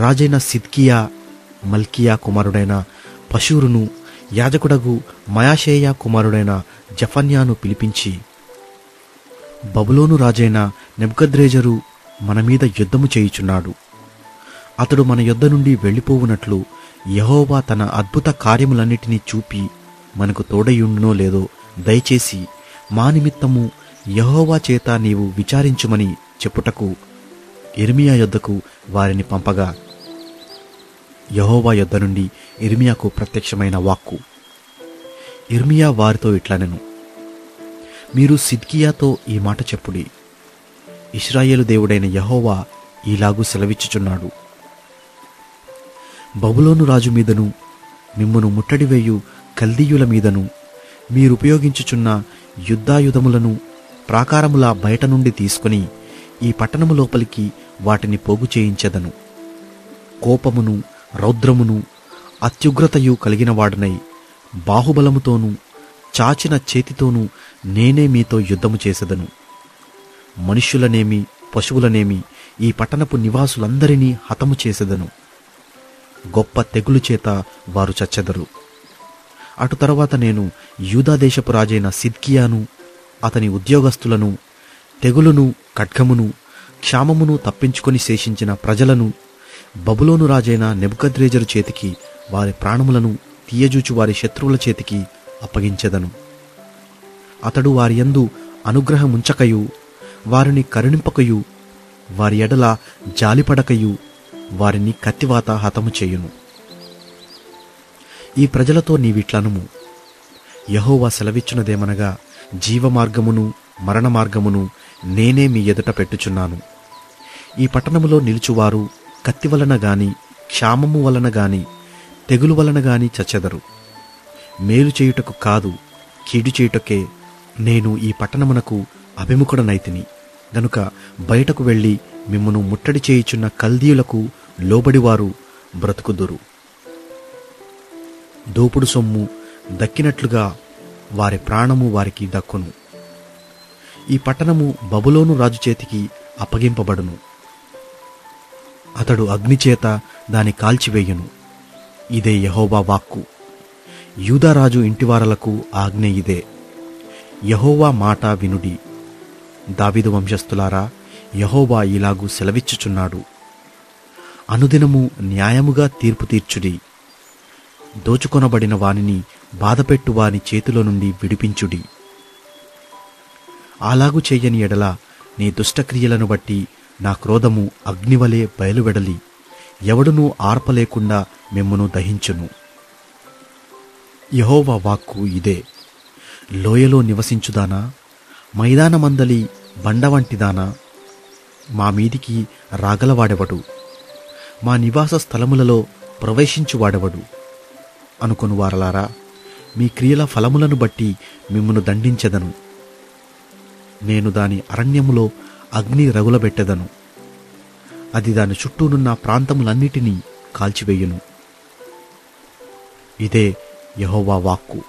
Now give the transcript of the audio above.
రాజైన సిద్కియా మల్కియా కుమారుడైన పషూరును, యాజకుడగు మయాషేయ కుమారుడైన జఫన్యాను పిలిపించి, బబులోను రాజైన నెబుకద్రేజరు మన మీద యుద్ధము చేయుచున్నాడు. అతడు మన యొద్ద నుండి వెళ్ళిపోవునట్లు యెహోవా తన అద్భుత కార్యములన్నిటినీ చూపి మనకు తోడయుండునో లేదో దయచేసి మా నిమిత్తము యెహోవా చేత నీవు విచారించుమని చెప్పుటకు యిర్మీయా యొద్దకు వారిని పంపగా, యెహోవా యొద్ద నుండి యిర్మీయాకు ప్రత్యక్షమైన వాక్కు. యిర్మీయా వారితో ఇట్లనెను, మీరు సిద్కియాతో ఈ మాట చెప్పుడి, ఇశ్రాయేలు దేవుడైన యెహోవా ఈలాగు సెలవిచ్చుచున్నాడు, బబులోను రాజు మీదను మిమ్మును ముట్టడివేయు కల్దీయుల మీదను మీరుపయోగించుచున్న యుద్ధాయుధములను ప్రాకారముల బయట నుండి తీసుకుని ఈ పట్టణము లోపలికి వాటిని పోగు చేయించెదను. కోపమును రౌద్రమును అత్యుగ్రతయు కలిగిన వాడనై బాహుబలముతోనూ చాచిన చేతితోనూ నేనే మీతో యుద్ధము చేసెదను. మనుష్యులనేమి పశువులనేమి ఈ పట్టణపు నివాసులందరినీ హతము చేసెదను. గొప్ప తెగులు చేత వారు చచ్చెదరు. అటు తరువాత నేను యూదాదేశపు రాజైన సిద్కియాను, అతని ఉద్యోగస్తులను, తెగులును ఖడ్గమును క్షామమును తప్పించుకొని శేషించిన ప్రజలను బబులోను రాజైన నెబుకద్రేజరు చేతికి, వారి ప్రాణములను తీయజూచు వారి శత్రువుల చేతికి అప్పగించెదను. అతడు వారి యందు అనుగ్రహముంచకయు వారిని కరుణింపకయు వారి ఎడల జాలిపడకయు వారిని కత్తివాత హతము చేయును. ఈ ప్రజలతో నీవిట్లనుము, యెహోవా సెలవిచ్చునదేమనగా, జీవమార్గమును మరణ మార్గమును నేనే మీ ఎదుట పెట్టుచున్నాను. ఈ పట్టణములో నిలుచువారు కత్తి వలన గాని క్షామము వలన గాని తెగులు వలన గాని చచ్చెదరు. మేలు చేయుటకు కాదు, కీడు చేయుటకే నేను ఈ పట్టణమునకు అభిముఖుడనైతిని గనుక బయటకు వెళ్ళి మిమ్మును ముట్టడి చేయుచున్న కల్దీయులకు లోబడివారు బ్రతుకుదురు. దోపుడు సొమ్ము దక్కినట్లుగా వారి ప్రాణము వారికి దక్కును. ఈ పట్టణము బబులోను రాజు చేతికి అప్పగింపబడును. అతడు అగ్నిచేత దాని కాల్చివేయును. ఇదే యెహోవా వాక్కు. యూదారాజు ఇంటివారలకు ఆజ్ఞ ఇదే. యెహోవా మాట వినుడి. దావీదు వంశస్థులారా, యెహోవా ఇలాగు సెలవిచ్చుచున్నాడు, అనుదినము న్యాయముగా తీర్పు తీర్చుడి. దోచుకొనబడిన వానిని బాధపెట్టు వాని చేతిలో నుండి విడిపించుడి. అలాగు చెయ్యని ఎడల నీ దుష్టక్రియలను బట్టి నా క్రోధము అగ్నివలే బయలువెడలి ఎవడునూ ఆర్పలేకుండా మిమ్మును దహించును. యెహోవా వాక్కు ఇదే. లోయలో నివసించుదానా, మైదానమందలి బండవంటిదానా, మా మీదికి రాగలవాడెవడు, మా నివాస స్థలములలో ప్రవేశించువాడెవడు అనుకొను వారలారా, మీ క్రియల ఫలములను బట్టి మిమ్మును దండించెదను. నేను దాని అరణ్యములో అగ్ని రగులబెట్టెదను. అది దాని చుట్టూనున్న ప్రాంతములన్నిటినీ కాల్చివేయును. ఇదే యెహోవా వాక్కు.